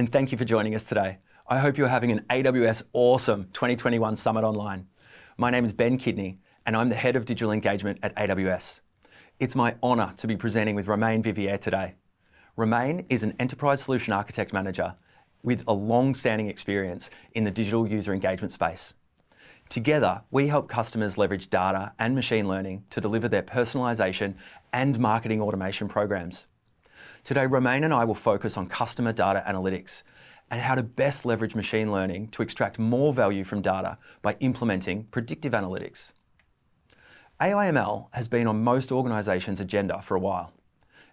and thank you for joining us today. I hope you're having an AWS Awesome 2021 Summit Online. My name is Ben Kidney, and I'm the Head of Digital Engagement at AWS. It's my honour to be presenting with Romain Vivier today. Romain is an Enterprise Solution Architect Manager with a long-standing experience in the digital user engagement space. Together, we help customers leverage data and machine learning to deliver their personalisation and marketing automation programs. Today, Romain and I will focus on customer data analytics and how to best leverage machine learning to extract more value from data by implementing predictive analytics. AI/ML has been on most organisations' agenda for a while.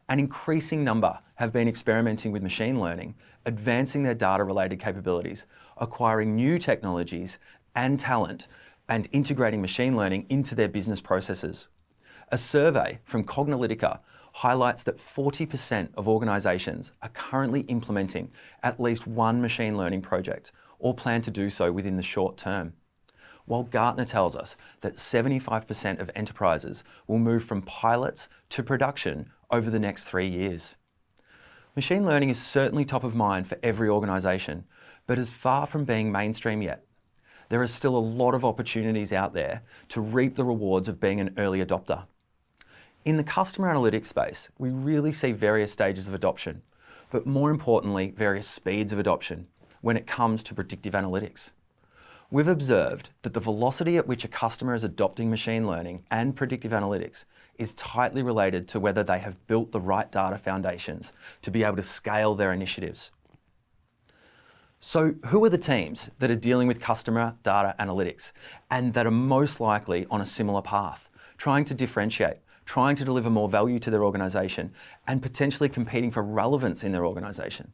An increasing number have been experimenting with machine learning, advancing their data-related capabilities, acquiring new technologies and talent, and integrating machine learning into their business processes. A survey from Cognilytica highlights that 40% of organisations are currently implementing at least one machine learning project or plan to do so within the short term. While Gartner tells us that 75% of enterprises will move from pilots to production over the next 3 years. Machine learning is certainly top of mind for every organisation, but is far from being mainstream yet. There are still a lot of opportunities out there to reap the rewards of being an early adopter. In the customer analytics space, we really see various stages of adoption, but more importantly, various speeds of adoption when it comes to predictive analytics. We've observed that the velocity at which a customer is adopting machine learning and predictive analytics is tightly related to whether they have built the right data foundations to be able to scale their initiatives. So who are the teams that are dealing with customer data analytics and that are most likely on a similar path, trying to differentiate, trying to deliver more value to their organisation and potentially competing for relevance in their organisation?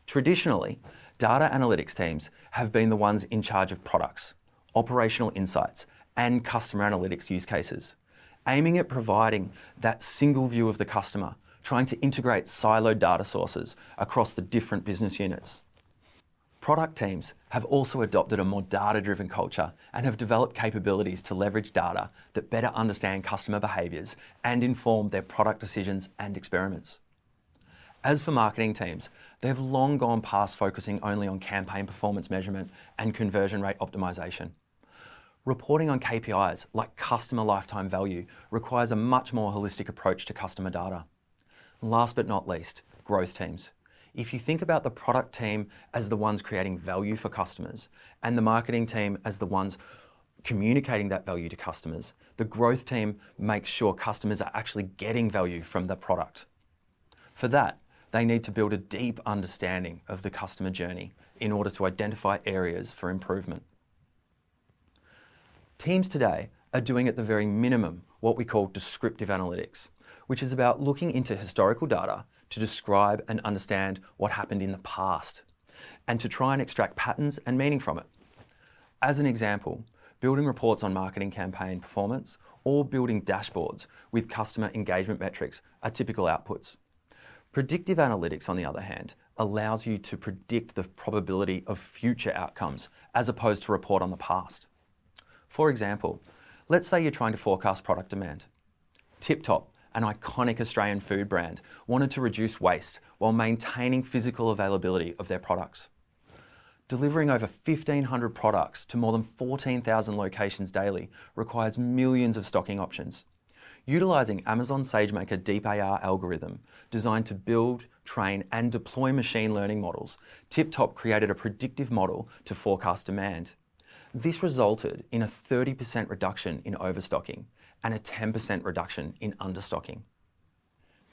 Traditionally, data analytics teams have been the ones in charge of products, operational insights and customer analytics use cases, aiming at providing that single view of the customer, trying to integrate siloed data sources across the different business units. Product teams have also adopted a more data-driven culture and have developed capabilities to leverage data that better understand customer behaviours and inform their product decisions and experiments. As for marketing teams, they have long gone past focusing only on campaign performance measurement and conversion rate optimisation. Reporting on KPIs like customer lifetime value requires a much more holistic approach to customer data. Last but not least, growth teams. If you think about the product team as the ones creating value for customers and the marketing team as the ones communicating that value to customers, the growth team makes sure customers are actually getting value from the product. For that, they need to build a deep understanding of the customer journey in order to identify areas for improvement. Teams today are doing at the very minimum what we call descriptive analytics, which is about looking into historical data to describe and understand what happened in the past, and to try and extract patterns and meaning from it. As an example, building reports on marketing campaign performance or building dashboards with customer engagement metrics are typical outputs. Predictive analytics, on the other hand, allows you to predict the probability of future outcomes as opposed to report on the past. For example, let's say you're trying to forecast product demand. Tip Top, an iconic Australian food brand, wanted to reduce waste while maintaining physical availability of their products. Delivering over 1,500 products to more than 14,000 locations daily requires millions of stocking options. Utilising Amazon SageMaker DeepAR algorithm designed to build, train and deploy machine learning models, Tip Top created a predictive model to forecast demand. This resulted in a 30% reduction in overstocking and a 10% reduction in understocking.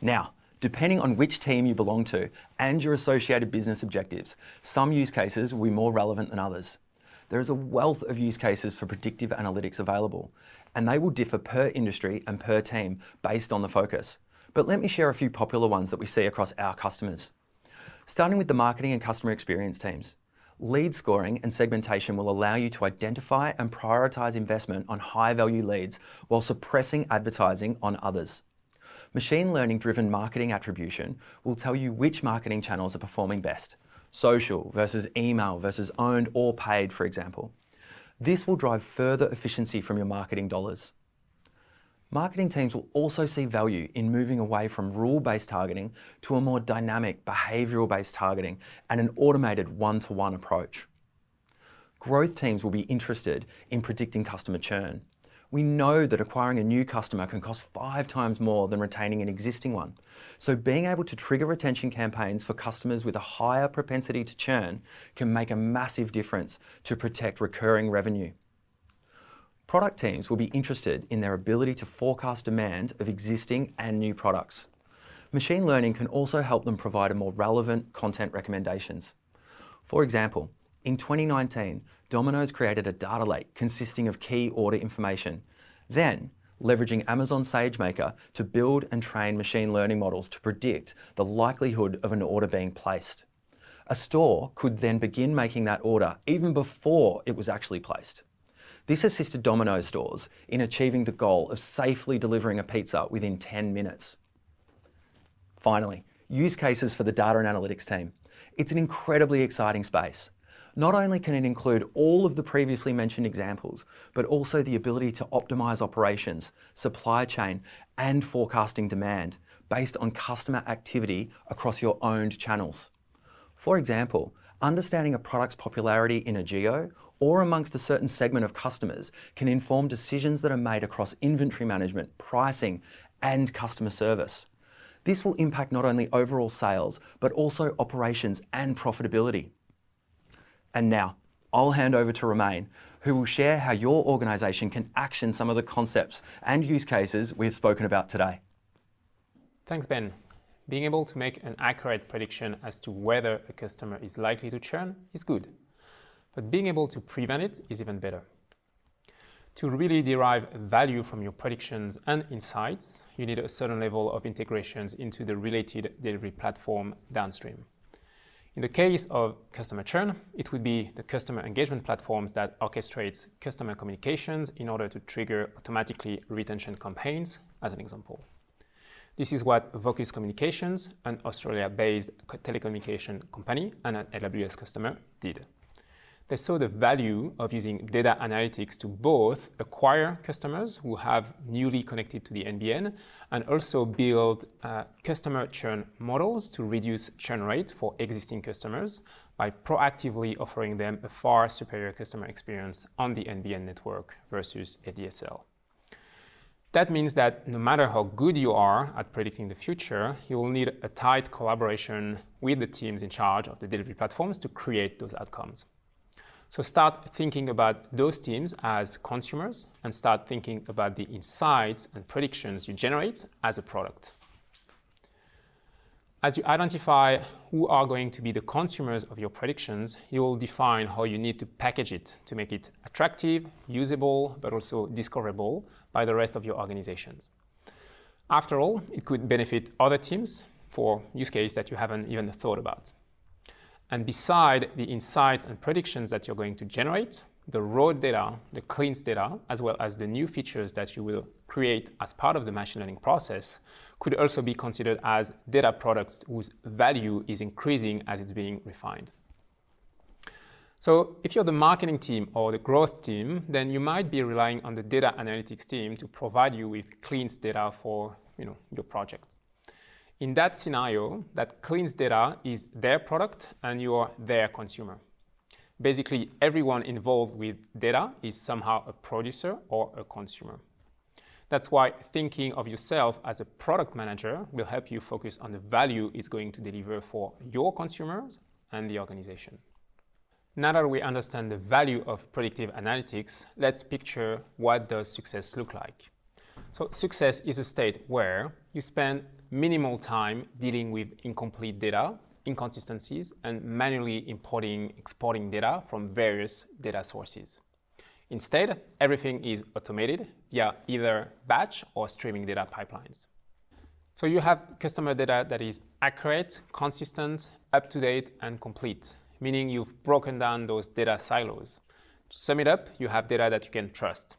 Now, depending on which team you belong to and your associated business objectives, some use cases will be more relevant than others. There is a wealth of use cases for predictive analytics available, and they will differ per industry and per team based on the focus. But let me share a few popular ones that we see across our customers. Starting with the marketing and customer experience teams. Lead scoring and segmentation will allow you to identify and prioritise investment on high-value leads while suppressing advertising on others. Machine learning-driven marketing attribution will tell you which marketing channels are performing best. Social versus email versus owned or paid, for example. This will drive further efficiency from your marketing dollars. Marketing teams will also see value in moving away from rule-based targeting to a more dynamic, behavioural-based targeting and an automated one-to-one approach. Growth teams will be interested in predicting customer churn. We know that acquiring a new customer can cost 5 times more than retaining an existing one. So being able to trigger retention campaigns for customers with a higher propensity to churn can make a massive difference to protect recurring revenue. Product teams will be interested in their ability to forecast demand of existing and new products. Machine learning can also help them provide a more relevant content recommendations. For example, in 2019, Domino's created a data lake consisting of key order information, then leveraging Amazon SageMaker to build and train machine learning models to predict the likelihood of an order being placed. A store could then begin making that order even before it was actually placed. This assisted Domino's stores in achieving the goal of safely delivering a pizza within 10 minutes. Finally, use cases for the data and analytics team. It's an incredibly exciting space. Not only can it include all of the previously mentioned examples, but also the ability to optimize operations, supply chain, and forecasting demand based on customer activity across your owned channels. For example, understanding a product's popularity in a geo or amongst a certain segment of customers can inform decisions that are made across inventory management, pricing, and customer service. This will impact not only overall sales, but also operations and profitability. And now, I'll hand over to Romain, who will share how your organisation can action some of the concepts and use cases we've spoken about today. Thanks, Ben. Being able to make an accurate prediction as to whether a customer is likely to churn is good, but being able to prevent it is even better. To really derive value from your predictions and insights, you need a certain level of integrations into the related delivery platform downstream. In the case of customer churn, it would be the customer engagement platforms that orchestrates customer communications in order to trigger automatically retention campaigns, as an example. This is what Vocus Communications, an Australia-based telecommunication company and an AWS customer, did. They saw the value of using data analytics to both acquire customers who have newly connected to the NBN and also build customer churn models to reduce churn rate for existing customers by proactively offering them a far superior customer experience on the NBN network versus ADSL. That means that no matter how good you are at predicting the future, you will need a tight collaboration with the teams in charge of the delivery platforms to create those outcomes. So start thinking about those teams as consumers and start thinking about the insights and predictions you generate as a product. As you identify who are going to be the consumers of your predictions, you will define how you need to package it to make it attractive, usable, but also discoverable by the rest of your organizations. After all, it could benefit other teams for use cases that you haven't even thought about. And beside the insights and predictions that you're going to generate, the raw data, the cleansed data, as well as the new features that you will create as part of the machine learning process could also be considered as data products whose value is increasing as it's being refined. So if you're the marketing team or the growth team, then you might be relying on the data analytics team to provide you with cleansed data for your project. In that scenario, that cleansed data is their product and you're their consumer. Basically, everyone involved with data is somehow a producer or a consumer. That's why thinking of yourself as a product manager will help you focus on the value it's going to deliver for your consumers and the organization. Now that we understand the value of predictive analytics, let's picture what does success look like. So success is a state where you spend minimal time dealing with incomplete data, inconsistencies, and manually importing, exporting data from various data sources. Instead, everything is automated via either batch or streaming data pipelines. So you have customer data that is accurate, consistent, up-to-date, and complete, meaning you've broken down those data silos. To sum it up, you have data that you can trust.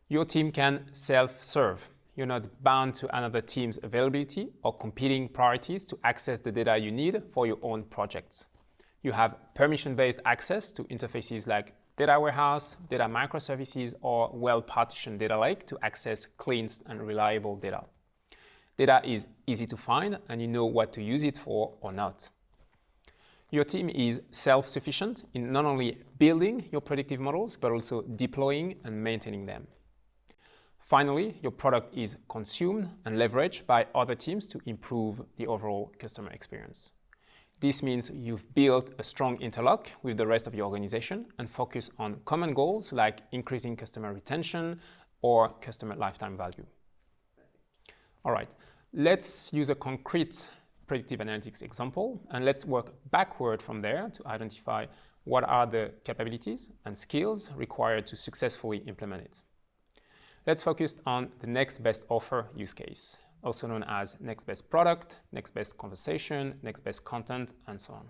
Your team can self-serve. You're not bound to another team's availability or competing priorities to access the data you need for your own projects. You have permission-based access to interfaces like data warehouse, data microservices, or well-partitioned data lake to access clean and reliable data. Data is easy to find and you know what to use it for or not. Your team is self-sufficient in not only building your predictive models, but also deploying and maintaining them. Finally, your product is consumed and leveraged by other teams to improve the overall customer experience. This means you've built a strong interlock with the rest of your organization and focus on common goals like increasing customer retention or customer lifetime value. All right, let's use a concrete predictive analytics example, and let's work backward from there to identify what are the capabilities and skills required to successfully implement it. Let's focus on the next best offer use case, also known as next best product, next best conversation, next best content, and so on.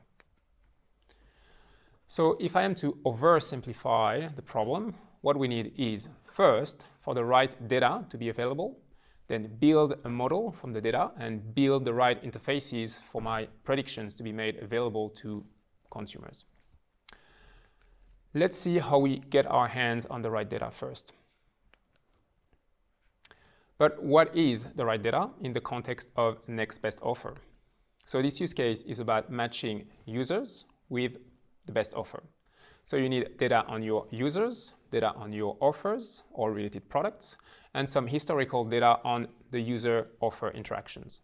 So if I am to oversimplify the problem, what we need is first, for the right data to be available, then build a model from the data and build the right interfaces for my predictions to be made available to consumers. Let's see how we get our hands on the right data first. But what is the right data in the context of next best offer? So this use case is about matching users with the best offer. So you need data on your users, data on your offers or related products, and some historical data on the user offer interactions.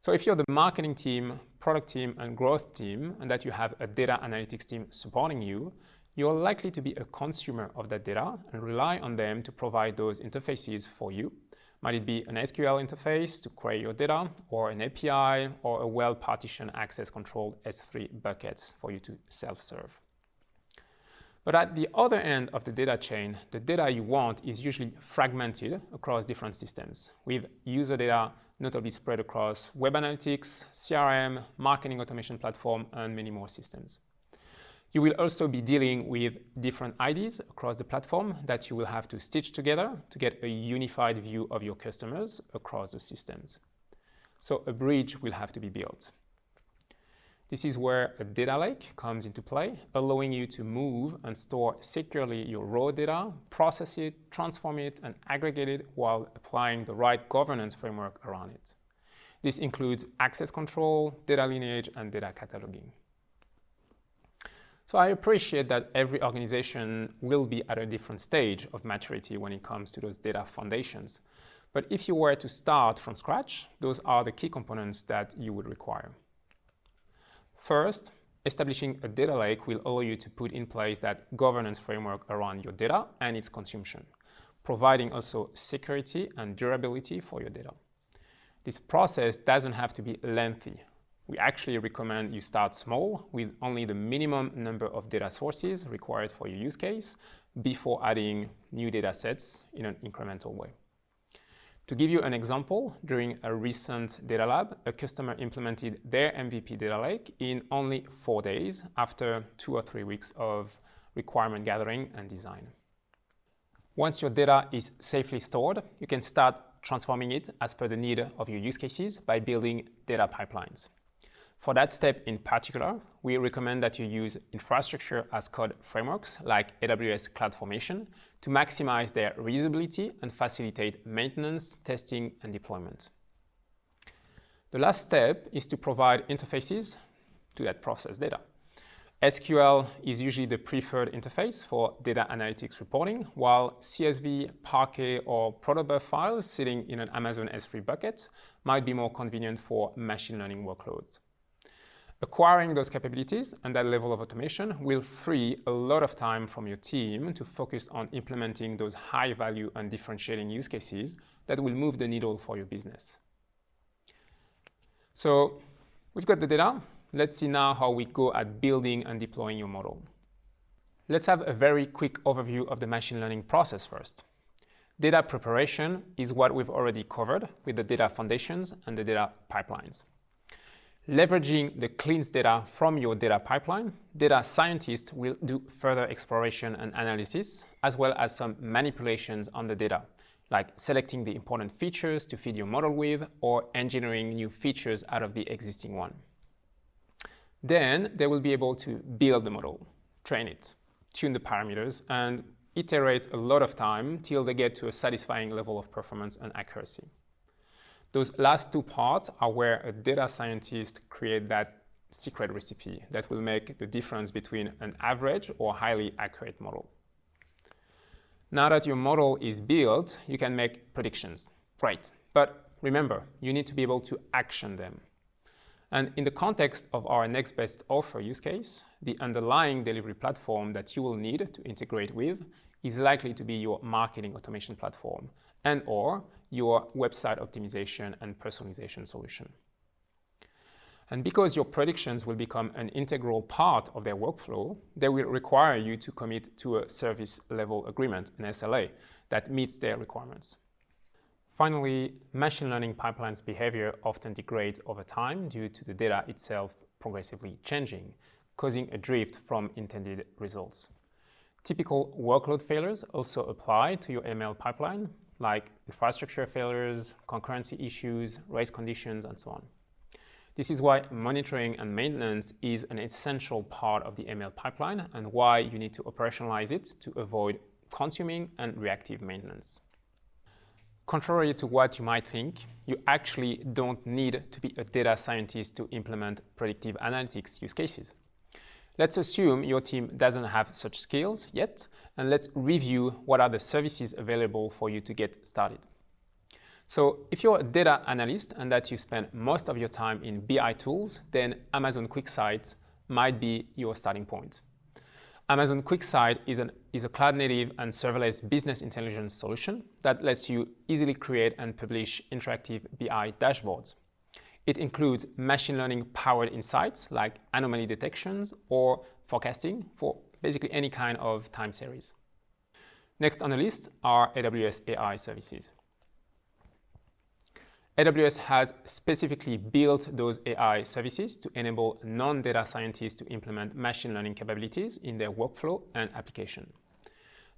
So if you're the marketing team, product team, and growth team, and that you have a data analytics team supporting you, you're likely to be a consumer of that data and rely on them to provide those interfaces for you. Might it be an SQL interface to query your data, or an API, or a well-partitioned access-controlled S3 buckets for you to self-serve. But at the other end of the data chain, the data you want is usually fragmented across different systems, with user data notably spread across web analytics, CRM, marketing automation platform, and many more systems. You will also be dealing with different IDs across the platform that you will have to stitch together to get a unified view of your customers across the systems. So a bridge will have to be built. This is where a data lake comes into play, allowing you to move and store securely your raw data, process it, transform it, and aggregate it while applying the right governance framework around it. This includes access control, data lineage, and data cataloging. So I appreciate that every organization will be at a different stage of maturity when it comes to those data foundations. But if you were to start from scratch, those are the key components that you would require. First, establishing a data lake will allow you to put in place that governance framework around your data and its consumption, providing also security and durability for your data. This process doesn't have to be lengthy. We actually recommend you start small with only the minimum number of data sources required for your use case before adding new data sets in an incremental way. To give you an example, during a recent data lab, a customer implemented their MVP data lake in only 4 days after 2 or 3 weeks of requirement gathering and design. Once your data is safely stored, you can start transforming it as per the need of your use cases by building data pipelines. For that step in particular, we recommend that you use infrastructure as code frameworks like AWS CloudFormation to maximize their reusability and facilitate maintenance, testing, and deployment. The last step is to provide interfaces to that processed data. SQL is usually the preferred interface for data analytics reporting, while CSV, Parquet, or protobuf files sitting in an Amazon S3 bucket might be more convenient for machine learning workloads. Acquiring those capabilities and that level of automation will free a lot of time from your team to focus on implementing those high-value and differentiating use cases that will move the needle for your business. So we've got the data. Let's see now how we go at building and deploying your model. Let's have a very quick overview of the machine learning process first. Data preparation is what we've already covered with the data foundations and the data pipelines. Leveraging the cleansed data from your data pipeline, data scientists will do further exploration and analysis, as well as some manipulations on the data, like selecting the important features to feed your model with, or engineering new features out of the existing one. Then they will be able to build the model, train it, tune the parameters, and iterate a lot of time till they get to a satisfying level of performance and accuracy. Those last two parts are where a data scientist creates that secret recipe that will make the difference between an average or highly accurate model. Now that your model is built, you can make predictions. Great. But remember, you need to be able to action them. And in the context of our next best offer use case, the underlying delivery platform that you will need to integrate with is likely to be your marketing automation platform and/or your website optimization and personalization solution. And because your predictions will become an integral part of their workflow, they will require you to commit to a service level agreement, an SLA, that meets their requirements. Finally, machine learning pipelines behavior often degrades over time due to the data itself progressively changing, causing a drift from intended results. Typical workload failures also apply to your ML pipeline, like infrastructure failures, concurrency issues, race conditions, and so on. This is why monitoring and maintenance is an essential part of the ML pipeline and why you need to operationalize it to avoid consuming and reactive maintenance. Contrary to what you might think, you actually don't need to be a data scientist to implement predictive analytics use cases. Let's assume your team doesn't have such skills yet, and let's review what are the services available for you to get started. So if you're a data analyst and that you spend most of your time in BI tools, then Amazon QuickSight might be your starting point. Amazon QuickSight is a cloud-native and serverless business intelligence solution that lets you easily create and publish interactive BI dashboards. It includes machine learning-powered insights like anomaly detections or forecasting for basically any kind of time series. Next on the list are AWS AI services. AWS has specifically built those AI services to enable non-data scientists to implement machine learning capabilities in their workflow and application.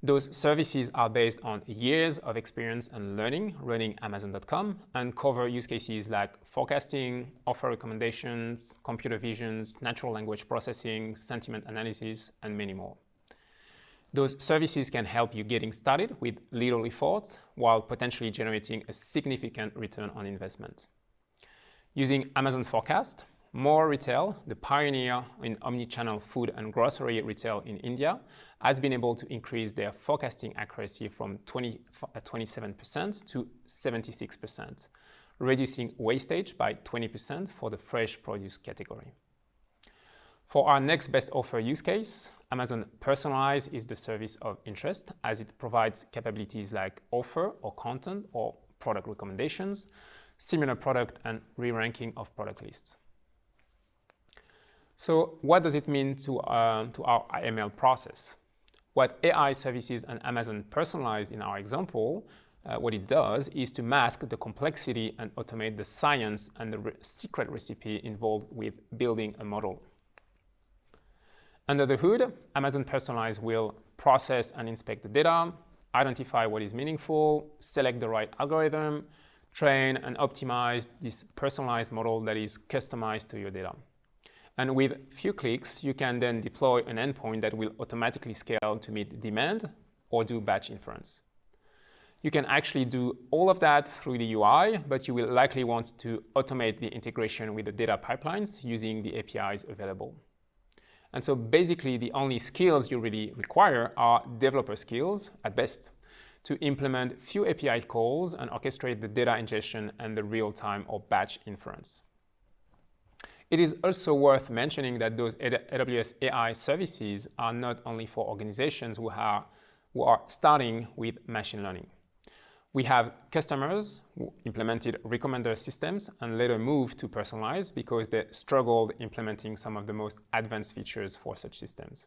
Those services are based on years of experience and learning running Amazon.com and cover use cases like forecasting, offer recommendations, computer visions, natural language processing, sentiment analysis, and many more. Those services can help you getting started with little effort while potentially generating a significant return on investment. Using Amazon Forecast, More Retail, the pioneer in omni-channel food and grocery retail in India, has been able to increase their forecasting accuracy from 27% to 76%, reducing wastage by 20% for the fresh produce category. For our next best offer use case, Amazon Personalize is the service of interest as it provides capabilities like offer or content or product recommendations, similar product and re-ranking of product lists. So what does it mean to our ML process? What AI services and Amazon Personalize in our example, what it does is to mask the complexity and automate the science and the secret recipe involved with building a model. Under the hood, Amazon Personalize will process and inspect the data, identify what is meaningful, select the right algorithm, train and optimize this personalized model that is customized to your data. And with few clicks, you can then deploy an endpoint that will automatically scale to meet demand or do batch inference. You can actually do all of that through the UI, but you will likely want to automate the integration with the data pipelines using the APIs available. And so basically the only skills you really require are developer skills at best to implement few API calls and orchestrate the data ingestion and the real-time or batch inference. It is also worth mentioning that those AWS AI services are not only for organizations who are starting with machine learning. We have customers who implemented recommender systems and later moved to Personalize because they struggled implementing some of the most advanced features for such systems.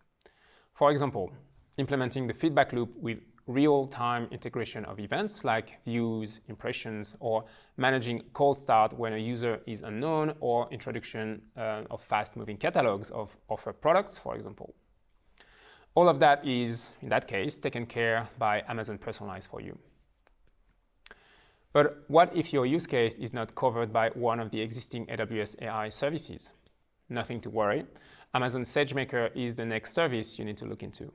For example, implementing the feedback loop with real-time integration of events like views, impressions, or managing cold start when a user is unknown, or introduction of fast-moving catalogs of offer products, for example. All of that is, in that case, taken care by Amazon Personalize for you. But what if your use case is not covered by one of the existing AWS AI services? Nothing to worry. Amazon SageMaker is the next service you need to look into.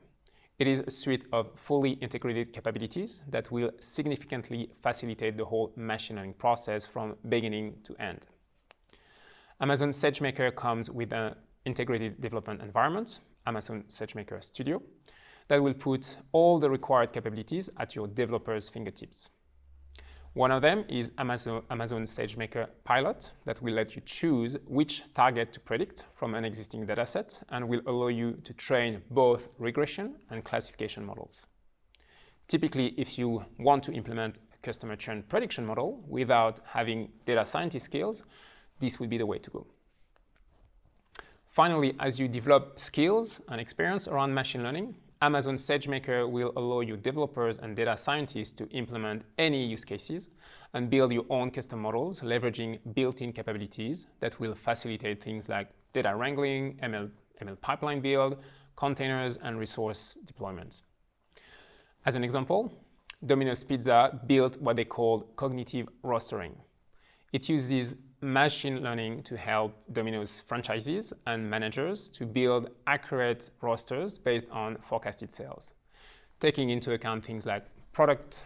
It is a suite of fully integrated capabilities that will significantly facilitate the whole machine learning process from beginning to end. Amazon SageMaker comes with an integrated development environment, Amazon SageMaker Studio, that will put all the required capabilities at your developers' fingertips. One of them is Amazon SageMaker Pilot that will let you choose which target to predict from an existing dataset and will allow you to train both regression and classification models. Typically, if you want to implement a customer churn prediction model without having data scientist skills, this would be the way to go. Finally, as you develop skills and experience around machine learning, Amazon SageMaker will allow you developers and data scientists to implement any use cases and build your own custom models, leveraging built-in capabilities that will facilitate things like data wrangling, ML pipeline build, containers, and resource deployment. As an example, Domino's Pizza built what they called cognitive rostering. It uses machine learning to help Domino's franchisees and managers to build accurate rosters based on forecasted sales, taking into account things like product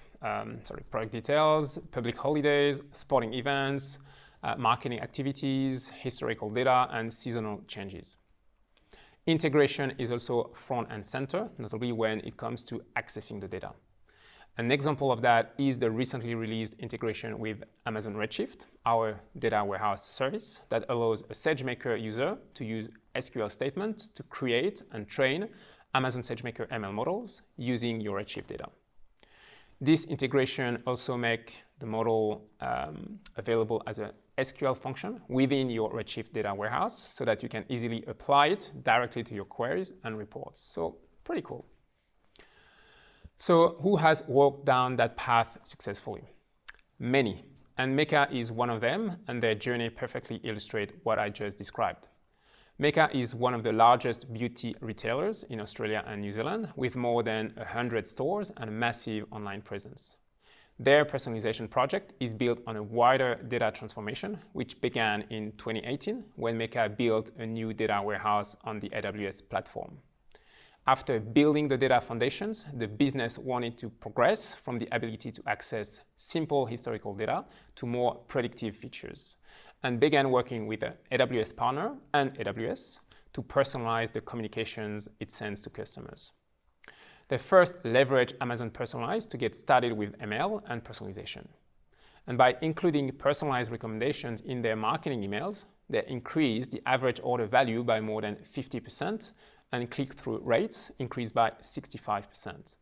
details, public holidays, sporting events, marketing activities, historical data, and seasonal changes. Integration is also front and center, notably when it comes to accessing the data. An example of that is the recently released integration with Amazon Redshift, our data warehouse service that allows a SageMaker user to use SQL statements to create and train Amazon SageMaker ML models using your Redshift data. This integration also makes the model available as a SQL function within your Redshift data warehouse so that you can easily apply it directly to your queries and reports. So pretty cool. So who has walked down that path successfully? Many, and Meka is one of them, and their journey perfectly illustrates what I just described. Meka is one of the largest beauty retailers in Australia and New Zealand, with more than 100 stores and a massive online presence. Their personalization project is built on a wider data transformation, which began in 2018 when Meka built a new data warehouse on the AWS platform. After building the data foundations, the business wanted to progress from the ability to access simple historical data to more predictive features, and began working with an AWS partner and AWS to personalize the communications it sends to customers. They first leveraged Amazon Personalize to get started with ML and personalization. And by including personalized recommendations in their marketing emails, they increased the average order value by more than 50%, and click-through rates increased by 65%.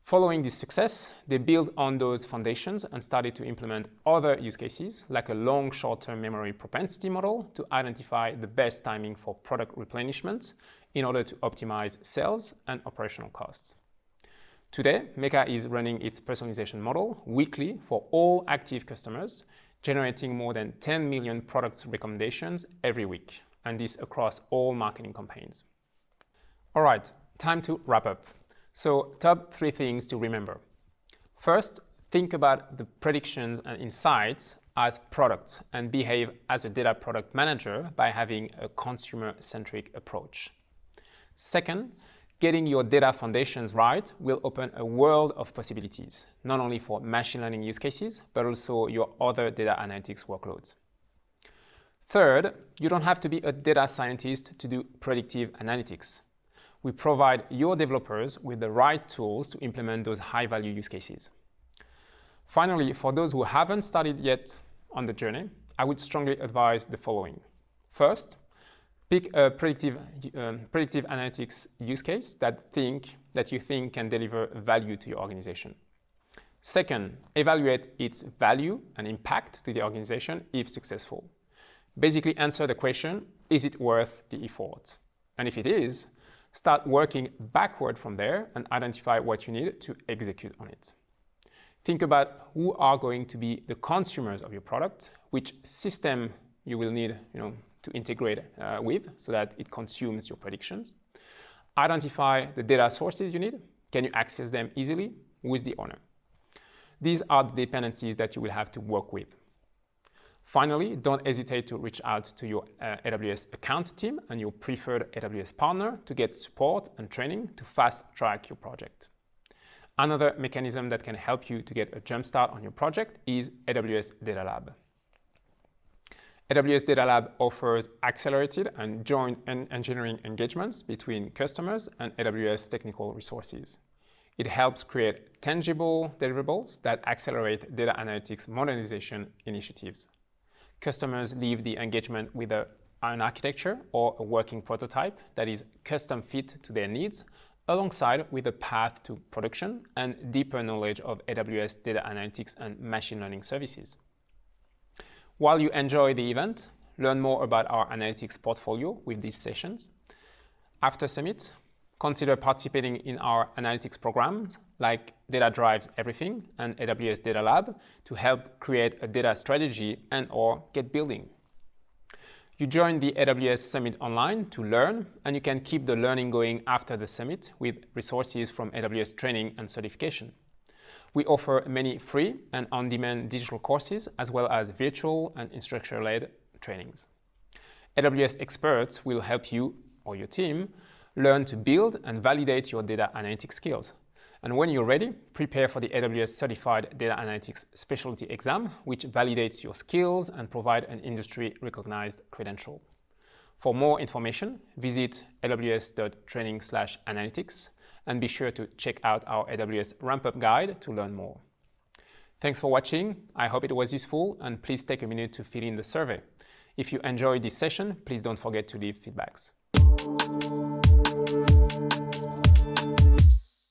Following this success, they built on those foundations and started to implement other use cases, like a long short-term memory propensity model to identify the best timing for product replenishment in order to optimize sales and operational costs. Today, Meka is running its personalization model weekly for all active customers, generating more than 10 million products recommendations every week, and this across all marketing campaigns. All right, time to wrap up. So, top 3 things to remember. First, think about the predictions and insights as products and behave as a data product manager by having a consumer-centric approach. Second, getting your data foundations right will open a world of possibilities, not only for machine learning use cases, but also your other data analytics workloads. Third, you don't have to be a data scientist to do predictive analytics. We provide your developers with the right tools to implement those high-value use cases. Finally, for those who haven't started yet on the journey, I would strongly advise the following. First, pick a predictive analytics use case that you think can deliver value to your organization. Second, evaluate its value and impact to the organization if successful. Basically answer the question, is it worth the effort? And if it is, start working backward from there and identify what you need to execute on it. Think about who are going to be the consumers of your product, which system you will need to integrate with so that it consumes your predictions. Identify the data sources you need. Can you access them easily? Who is the owner? These are the dependencies that you will have to work with. Finally, don't hesitate to reach out to your AWS account team and your preferred AWS partner to get support and training to fast-track your project. Another mechanism that can help you to get a jumpstart on your project is AWS Data Lab. AWS Data Lab offers accelerated and joint engineering engagements between customers and AWS technical resources. It helps create tangible deliverables that accelerate data analytics modernization initiatives. Customers leave the engagement with an architecture or a working prototype that is custom fit to their needs, alongside with a path to production and deeper knowledge of AWS data analytics and machine learning services. While you enjoy the event, learn more about our analytics portfolio with these sessions. After Summit, consider participating in our analytics programs like Data Drives Everything and AWS Data Lab to help create a data strategy and/or get building. You join the AWS Summit online to learn, and you can keep the learning going after the summit with resources from AWS training and certification. We offer many free and on-demand digital courses, as well as virtual and instructor-led trainings. AWS experts will help you or your team learn to build and validate your data analytics skills. And when you're ready, prepare for the AWS Certified Data Analytics Specialty Exam, which validates your skills and provide an industry-recognized credential. For more information, visit aws.training/analytics and be sure to check out our AWS Ramp-Up Guide to learn more. Thanks for watching. I hope it was useful, and please take a minute to fill in the survey. If you enjoyed this session, please don't forget to leave feedbacks.